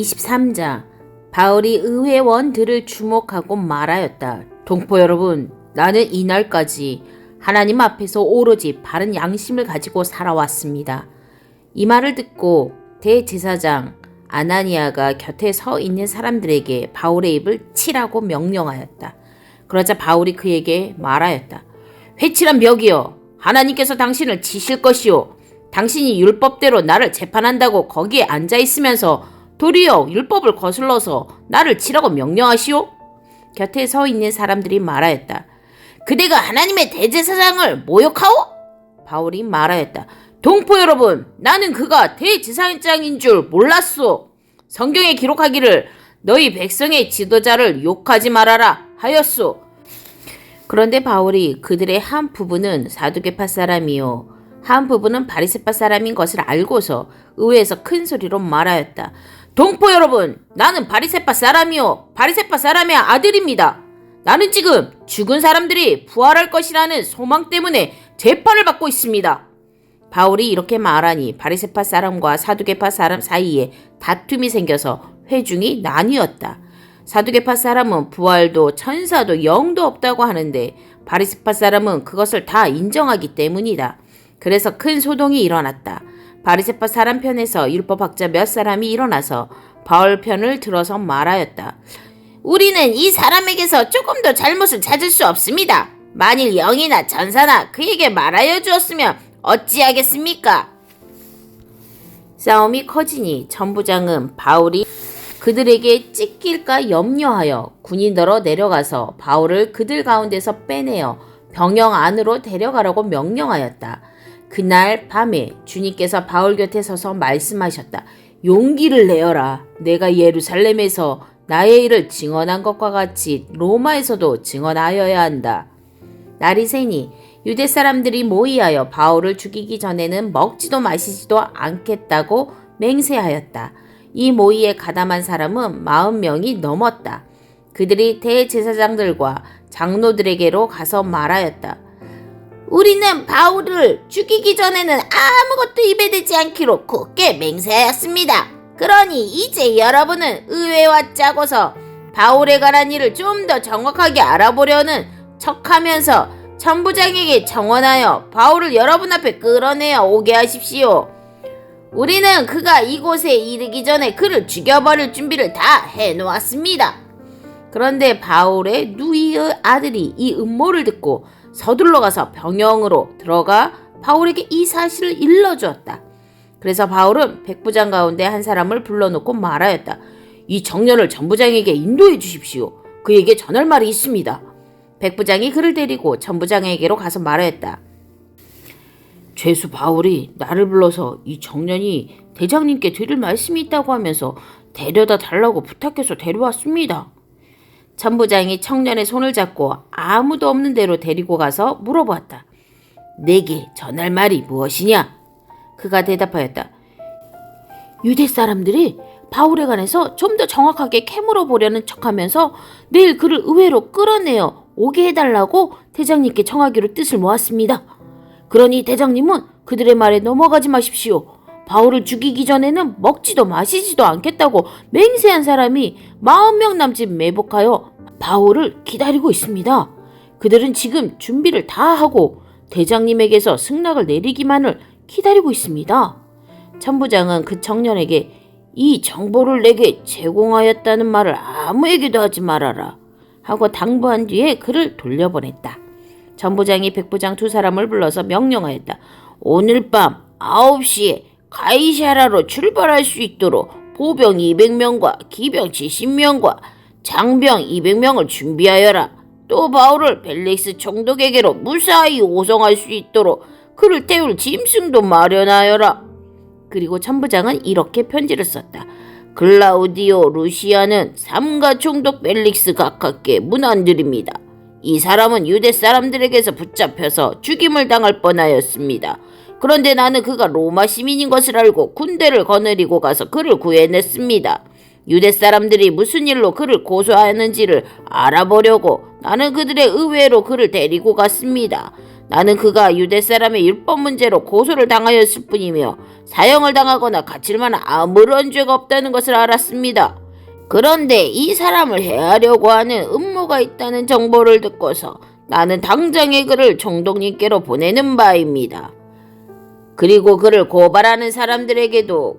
23장 바울이 의회원들을 주목하고 말하였다. 동포 여러분, 나는 이날까지 하나님 앞에서 오로지 바른 양심을 가지고 살아왔습니다. 이 말을 듣고 대제사장 아나니아가 곁에 서 있는 사람들에게 바울의 입을 치라고 명령하였다. 그러자 바울이 그에게 말하였다. 회칠한 벽이여, 하나님께서 당신을 치실 것이요, 당신이 율법대로 나를 재판한다고 거기에 앉아있으면서 도리어 율법을 거슬러서 나를 치라고 명령하시오? 곁에 서 있는 사람들이 말하였다. 그대가 하나님의 대제사장을 모욕하오? 바울이 말하였다. 동포 여러분, 나는 그가 대제사장인 줄 몰랐소. 성경에 기록하기를 너희 백성의 지도자를 욕하지 말아라 하였소. 그런데 바울이 그들의 한 부분은 사두개파 사람이요, 한 부분은 바리새파 사람인 것을 알고서 의회에서 큰 소리로 말하였다. 동포 여러분, 나는 바리새파 사람이요, 바리새파 사람의 아들입니다. 나는 지금 죽은 사람들이 부활할 것이라는 소망 때문에 재판을 받고 있습니다. 바울이 이렇게 말하니 바리새파 사람과 사두개파 사람 사이에 다툼이 생겨서 회중이 나뉘었다. 사두개파 사람은 부활도 천사도 영도 없다고 하는데 바리새파 사람은 그것을 다 인정하기 때문이다. 그래서 큰 소동이 일어났다. 바리새파 사람 편에서 율법학자 몇 사람이 일어나서 바울 편을 들어서 말하였다. 우리는 이 사람에게서 조금 더 잘못을 찾을 수 없습니다. 만일 영이나 천사나 그에게 말하여 주었으면 어찌하겠습니까? 싸움이 커지니 천부장은 바울이 그들에게 찢길까 염려하여 군인더러 내려가서 바울을 그들 가운데서 빼내어 병영 안으로 데려가라고 명령하였다. 그날 밤에 주님께서 바울 곁에 서서 말씀하셨다. 용기를 내어라. 내가 예루살렘에서 나의 일을 증언한 것과 같이 로마에서도 증언하여야 한다. 날이 새니 유대 사람들이 모이하여 바울을 죽이기 전에는 먹지도 마시지도 않겠다고 맹세하였다. 이 모의에 가담한 사람은 40명이 넘었다. 그들이 대제사장들과 장로들에게로 가서 말하였다. 우리는 바울을 죽이기 전에는 아무것도 입에 대지 않기로 굳게 맹세하였습니다. 그러니 이제 여러분은 의회와 짜고서 바울에 관한 일을 좀 더 정확하게 알아보려는 척하면서 천부장에게 청원하여 바울을 여러분 앞에 끌어내어 오게 하십시오. 우리는 그가 이곳에 이르기 전에 그를 죽여버릴 준비를 다 해놓았습니다. 그런데 바울의 누이의 아들이 이 음모를 듣고 서둘러 가서 병영으로 들어가 바울에게 이 사실을 일러주었다. 그래서 바울은 백부장 가운데 한 사람을 불러놓고 말하였다. 이 청년을 천부장에게 인도해 주십시오. 그에게 전할 말이 있습니다. 백부장이 그를 데리고 천부장에게로 가서 말하였다. 죄수 바울이 나를 불러서 이 청년이 대장님께 드릴 말씀이 있다고 하면서 데려다 달라고 부탁해서 데려왔습니다. 천부장이 청년의 손을 잡고 아무도 없는 데로 데리고 가서 물어보았다. 내게 전할 말이 무엇이냐? 그가 대답하였다. 유대 사람들이 바울에 관해서 좀 더 정확하게 캐물어 보려는 척하면서 내일 그를 의회로 끌어내어 오게 해달라고 대장님께 청하기로 뜻을 모았습니다. 그러니 대장님은 그들의 말에 넘어가지 마십시오. 바울을 죽이기 전에는 먹지도 마시지도 않겠다고 맹세한 사람이 40명 남짓 매복하여 바울을 기다리고 있습니다. 그들은 지금 준비를 다 하고 대장님에게서 승낙을 내리기만을 기다리고 있습니다. 천부장은 그 청년에게 이 정보를 내게 제공하였다는 말을 아무에게도 하지 말아라 하고 당부한 뒤에 그를 돌려보냈다. 천부장이 백부장 두 사람을 불러서 명령하였다. 오늘 밤 9시에 가이사랴로 출발할 수 있도록 보병 200명과 기병 70명과 장병 200명을 준비하여라. 또 바울을 벨릭스 총독에게로 무사히 오송할 수 있도록 그를 태울 짐승도 마련하여라. 그리고 천부장은 이렇게 편지를 썼다. 글라우디오 루시아는 삼가 총독 벨릭스 각하께 문안드립니다. 이 사람은 유대 사람들에게서 붙잡혀서 죽임을 당할 뻔하였습니다. 그런데 나는 그가 로마 시민인 것을 알고 군대를 거느리고 가서 그를 구해냈습니다. 유대 사람들이 무슨 일로 그를 고소하는지를 알아보려고 나는 그들의 의회로 그를 데리고 갔습니다. 나는 그가 유대 사람의 율법 문제로 고소를 당하였을 뿐이며 사형을 당하거나 갇힐 만한 아무런 죄가 없다는 것을 알았습니다. 그런데 이 사람을 해하려고 하는 음모가 있다는 정보를 듣고서 나는 당장에 그를 총독님께로 보내는 바입니다. 그리고 그를 고발하는 사람들에게도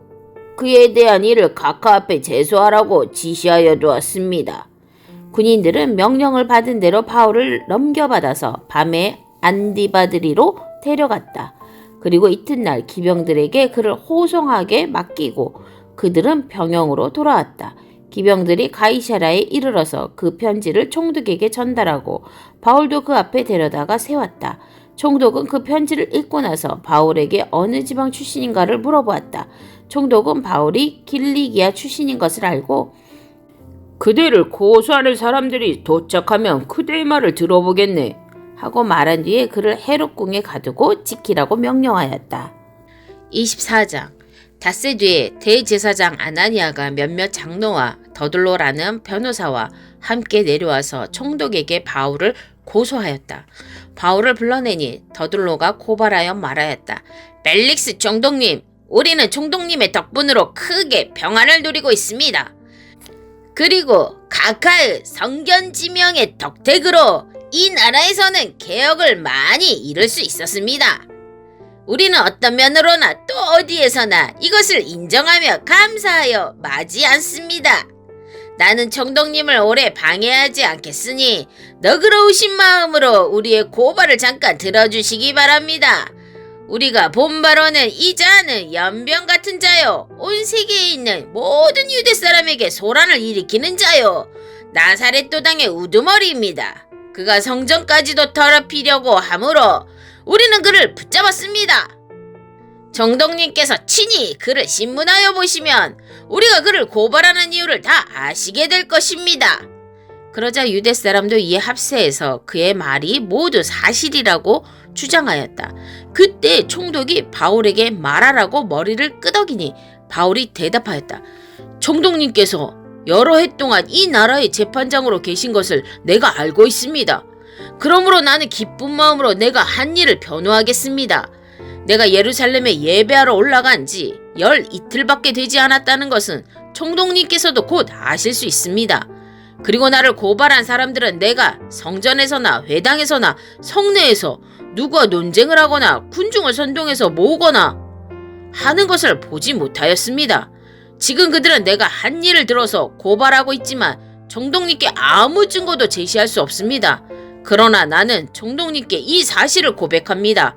그에 대한 일을 각하 앞에 제소하라고 지시하여 두었습니다. 군인들은 명령을 받은 대로 바울을 넘겨받아서 밤에 안디바드리로 데려갔다. 그리고 이튿날 기병들에게 그를 호송하게 맡기고 그들은 병영으로 돌아왔다. 기병들이 가이사랴에 이르러서 그 편지를 총독에게 전달하고 바울도 그 앞에 데려다가 세웠다. 총독은 그 편지를 읽고 나서 바울에게 어느 지방 출신인가를 물어보았다. 총독은 바울이 길리기아 출신인 것을 알고 그대를 고소하는 사람들이 도착하면 그대의 말을 들어보겠네 하고 말한 뒤에 그를 헤롯궁에 가두고 지키라고 명령하였다. 24장 닷새 뒤에 대제사장 아나니아가 몇몇 장로와 더둘로라는 변호사와 함께 내려와서 총독에게 바울을 고소하였다. 바울을 불러내니 더둘로가 고발하여 말하였다. 벨릭스 총독님, 우리는 총독님의 덕분으로 크게 평안을 누리고 있습니다. 그리고 각하의 성견지명의 덕택으로 이 나라에서는 개혁을 많이 이룰 수 있었습니다. 우리는 어떤 면으로나 또 어디에서나 이것을 인정하며 감사하여 마지 않습니다. 나는 총독님을 오래 방해하지 않겠으니 너그러우신 마음으로 우리의 고발을 잠깐 들어주시기 바랍니다. 우리가 본 바로는 이 자는 연병 같은 자요, 온 세계에 있는 모든 유대 사람에게 소란을 일으키는 자요, 나사렛 도당의 우두머리입니다. 그가 성전까지도 더럽히려고 하므로 우리는 그를 붙잡았습니다. 총독님께서 친히 그를 신문하여 보시면 우리가 그를 고발하는 이유를 다 아시게 될 것입니다. 그러자 유대 사람도 이에 합세해서 그의 말이 모두 사실이라고 주장하였다. 그때 총독이 바울에게 말하라고 머리를 끄덕이니 바울이 대답하였다. 총독님께서 여러 해 동안 이 나라의 재판장으로 계신 것을 내가 알고 있습니다. 그러므로 나는 기쁜 마음으로 내가 한 일을 변호하겠습니다. 내가 예루살렘에 예배하러 올라간 지 이틀밖에 되지 않았다는 것은 총독님께서도 곧 아실 수 있습니다. 그리고 나를 고발한 사람들은 내가 성전에서나 회당에서나 성내에서 누구와 논쟁을 하거나 군중을 선동해서 모으거나 하는 것을 보지 못하였습니다. 지금 그들은 내가 한 일을 들어서 고발하고 있지만 총독님께 아무 증거도 제시할 수 없습니다. 그러나 나는 총독님께 이 사실을 고백합니다.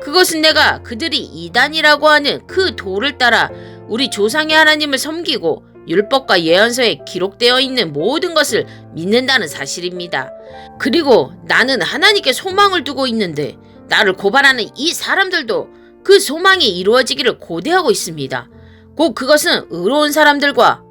그것은 내가 그들이 이단이라고 하는 그 도를 따라 우리 조상의 하나님을 섬기고 율법과 예언서에 기록되어 있는 모든 것을 믿는다는 사실입니다. 그리고 나는 하나님께 소망을 두고 있는데 나를 고발하는 이 사람들도 그 소망이 이루어지기를 고대하고 있습니다. 곧 그것은 의로운 사람들과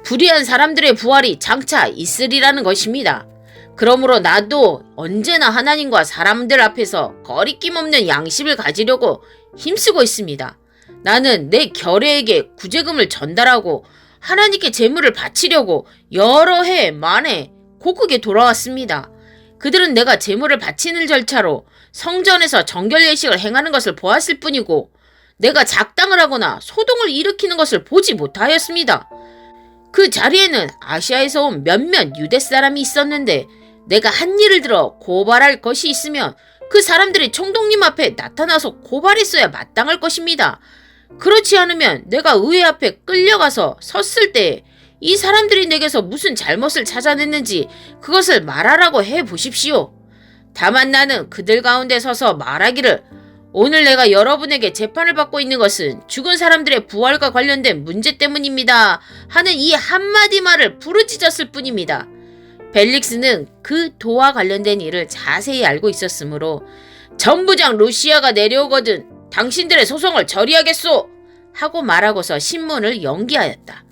불의한 사람들의 부활이 장차 있으리라는 것입니다. 그러므로 나도 언제나 하나님과 사람들 앞에서 거리낌 없는 양심을 가지려고 힘쓰고 있습니다. 나는 내 결례에게 구제금을 전달하고 하나님께 제물을 바치려고 여러 해 만에 고국에 돌아왔습니다. 그들은 내가 제물을 바치는 절차로 성전에서 정결 예식을 행하는 것을 보았을 뿐이고 내가 작당을 하거나 소동을 일으키는 것을 보지 못하였습니다. 그 자리에는 아시아에서 온 몇몇 유대 사람이 있었는데 내가 한 일을 들어 고발할 것이 있으면 그 사람들이 총독님 앞에 나타나서 고발했어야 마땅할 것입니다. 그렇지 않으면 내가 의회 앞에 끌려가서 섰을 때 이 사람들이 내게서 무슨 잘못을 찾아냈는지 그것을 말하라고 해보십시오. 다만 나는 그들 가운데 서서 말하기를 오늘 내가 여러분에게 재판을 받고 있는 것은 죽은 사람들의 부활과 관련된 문제 때문입니다 하는 이 한마디 말을 부르짖었을 뿐입니다. 벨릭스는 그 도와 관련된 일을 자세히 알고 있었으므로 전부장 루시아가 내려오거든 당신들의 소송을 처리하겠소 하고 말하고서 신문을 연기하였다.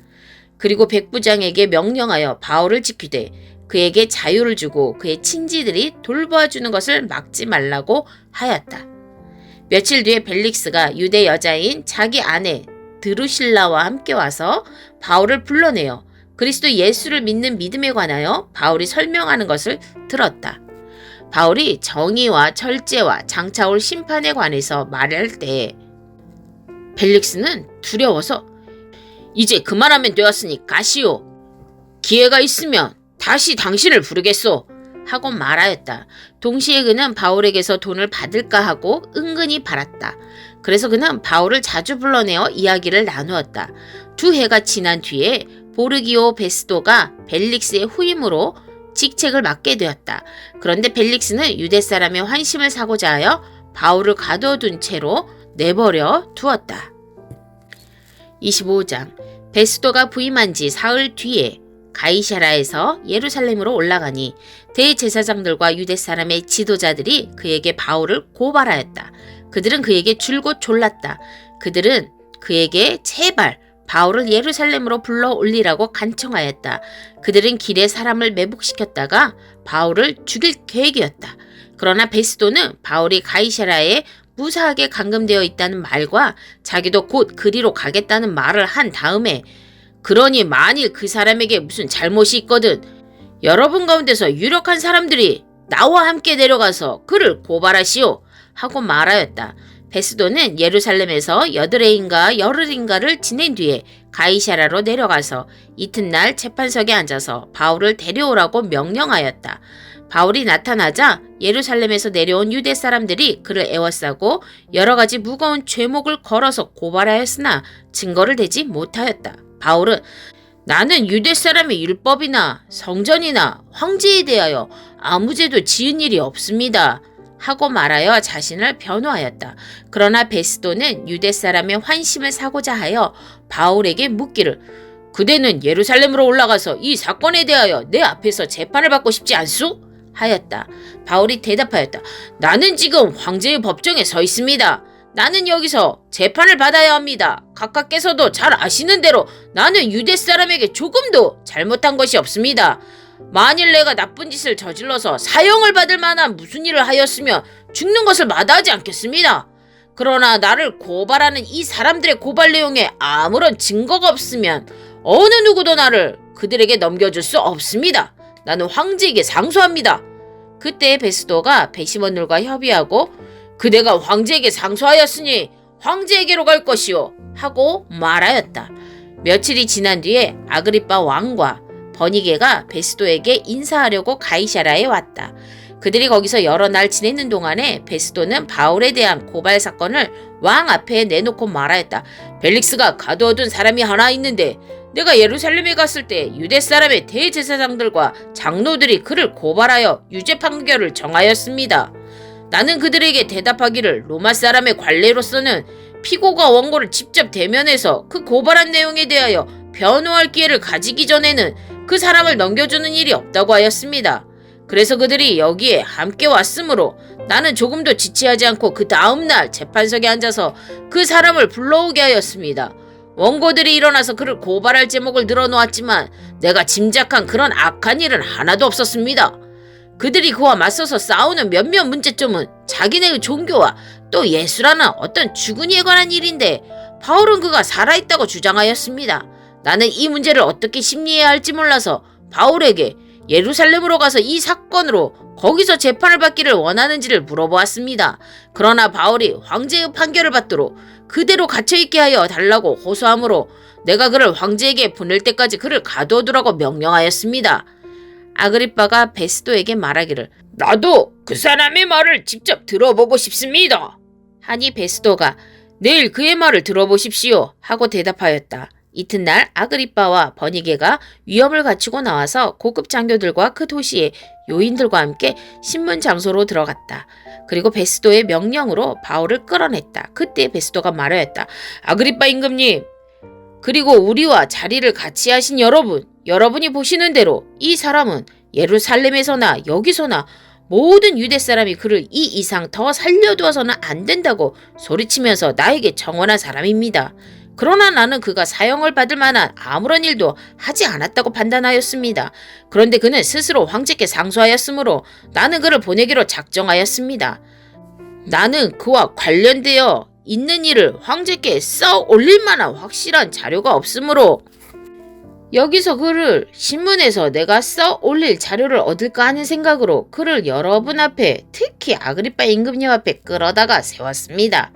그리고 백부장에게 명령하여 바울을 지키되 그에게 자유를 주고 그의 친지들이 돌보아주는 것을 막지 말라고 하였다. 며칠 뒤에 벨릭스가 유대 여자인 자기 아내 드루실라와 함께 와서 바울을 불러내어 그리스도 예수를 믿는 믿음에 관하여 바울이 설명하는 것을 들었다. 바울이 정의와 철제와 장차올 심판에 관해서 말할 때 벨릭스는 두려워서 이제 그만하면 되었으니 가시오. 기회가 있으면 다시 당신을 부르겠소. 하고 말하였다. 동시에 그는 바울에게서 돈을 받을까 하고 은근히 바랐다. 그래서 그는 바울을 자주 불러내어 이야기를 나누었다. 2해가 지난 뒤에 보르기오 베스도가 벨릭스의 후임으로 직책을 맡게 되었다. 그런데 벨릭스는 유대 사람의 환심을 사고자 하여 바울을 가둬둔 채로 내버려 두었다. 25장. 베스도가 부임한 지 사흘 뒤에 가이사라에서 예루살렘으로 올라가니 대제사장들과 유대 사람의 지도자들이 그에게 바울을 고발하였다. 그들은 그에게 줄곧 졸랐다. 그들은 그에게 제발 바울을 예루살렘으로 불러 올리라고 간청하였다. 그들은 길에 사람을 매복시켰다가 바울을 죽일 계획이었다. 그러나 베스도는 바울이 가이사라에 무사하게 감금되어 있다는 말과 자기도 곧 그리로 가겠다는 말을 한 다음에 그러니 만일 그 사람에게 무슨 잘못이 있거든 여러분 가운데서 유력한 사람들이 나와 함께 내려가서 그를 고발하시오 하고 말하였다. 베스도는 예루살렘에서 8일인가 열흘인가를 지낸 뒤에 가이사라로 내려가서 이튿날 재판석에 앉아서 바울을 데려오라고 명령하였다. 바울이 나타나자 예루살렘에서 내려온 유대 사람들이 그를 애워싸고 여러 가지 무거운 죄목을 걸어서 고발하였으나 증거를 대지 못하였다. 바울은 나는 유대 사람의 율법이나 성전이나 황제에 대하여 아무 죄도 지은 일이 없습니다. 하고 말하여 자신을 변호하였다. 그러나 베스도는 유대 사람의 환심을 사고자 하여 바울에게 묻기를 그대는 예루살렘으로 올라가서 이 사건에 대하여 내 앞에서 재판을 받고 싶지 않소? 하였다. 바울이 대답하였다. 나는 지금 황제의 법정에 서 있습니다. 나는 여기서 재판을 받아야 합니다. 각각께서도 잘 아시는 대로 나는 유대 사람에게 조금도 잘못한 것이 없습니다. 만일 내가 나쁜 짓을 저질러서 사형을 받을 만한 무슨 일을 하였으면 죽는 것을 마다하지 않겠습니다. 그러나 나를 고발하는 이 사람들의 고발 내용에 아무런 증거가 없으면 어느 누구도 나를 그들에게 넘겨줄 수 없습니다. 나는 황제에게 상소합니다. 그때 베스도가 배심원들과 협의하고 그대가 황제에게 상소하였으니 황제에게로 갈 것이요 하고 말하였다. 며칠이 지난 뒤에 아그리빠 왕과 버니게가 베스도에게 인사하려고 가이사라에 왔다. 그들이 거기서 여러 날 지내는 동안에 베스도는 바울에 대한 고발 사건을 왕 앞에 내놓고 말하였다. 벨릭스가 가두어둔 사람이 하나 있는데 내가 예루살렘에 갔을 때 유대 사람의 대제사장들과 장로들이 그를 고발하여 유죄 판결을 정하였습니다. 나는 그들에게 대답하기를 로마 사람의 관례로서는 피고가 원고를 직접 대면해서 그 고발한 내용에 대하여 변호할 기회를 가지기 전에는 그 사람을 넘겨주는 일이 없다고 하였습니다. 그래서 그들이 여기에 함께 왔으므로 나는 조금도 지체하지 않고 그 다음날 재판석에 앉아서 그 사람을 불러오게 하였습니다. 원고들이 일어나서 그를 고발할 제목을 늘어놓았지만 내가 짐작한 그런 악한 일은 하나도 없었습니다. 그들이 그와 맞서서 싸우는 몇몇 문제점은 자기네의 종교와 또 예수라는 어떤 죽은 이에 관한 일인데 바울은 그가 살아있다고 주장하였습니다. 나는 이 문제를 어떻게 심리해야 할지 몰라서 바울에게 예루살렘으로 가서 이 사건으로 거기서 재판을 받기를 원하는지를 물어보았습니다. 그러나 바울이 황제의 판결을 받도록 그대로 갇혀있게 하여 달라고 호소하므로 내가 그를 황제에게 보낼 때까지 그를 가둬두라고 명령하였습니다. 아그리빠가 베스도에게 말하기를 나도 그 사람의 말을 직접 들어보고 싶습니다. 하니 베스도가 내일 그의 말을 들어보십시오 하고 대답하였다. 이튿날 아그리빠와 버니게가 위엄을 갖추고 나와서 고급 장교들과 그 도시의 요인들과 함께 신문 장소로 들어갔다. 그리고 베스도의 명령으로 바울을 끌어냈다. 그때 베스도가 말하였다. 아그리빠 임금님, 그리고 우리와 자리를 같이 하신 여러분이 보시는 대로 이 사람은 예루살렘에서나 여기서나 모든 유대 사람이 그를 이 이상 더 살려두어서는 안 된다고 소리치면서 나에게 청원한 사람입니다. 그러나 나는 그가 사형을 받을 만한 아무런 일도 하지 않았다고 판단하였습니다. 그런데 그는 스스로 황제께 상소하였으므로 나는 그를 보내기로 작정하였습니다. 나는 그와 관련되어 있는 일을 황제께 써 올릴 만한 확실한 자료가 없으므로 여기서 그를 신문에서 내가 써 올릴 자료를 얻을까 하는 생각으로 그를 여러분 앞에, 특히 아그리빠 임금님 앞에 끌어다가 세웠습니다.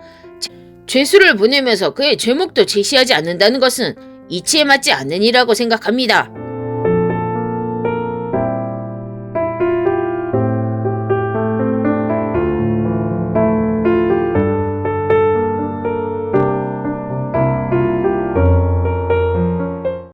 죄수를 보내면서 그의 죄목도 제시하지 않는다는 것은 이치에 맞지 않는 일이라고 생각합니다.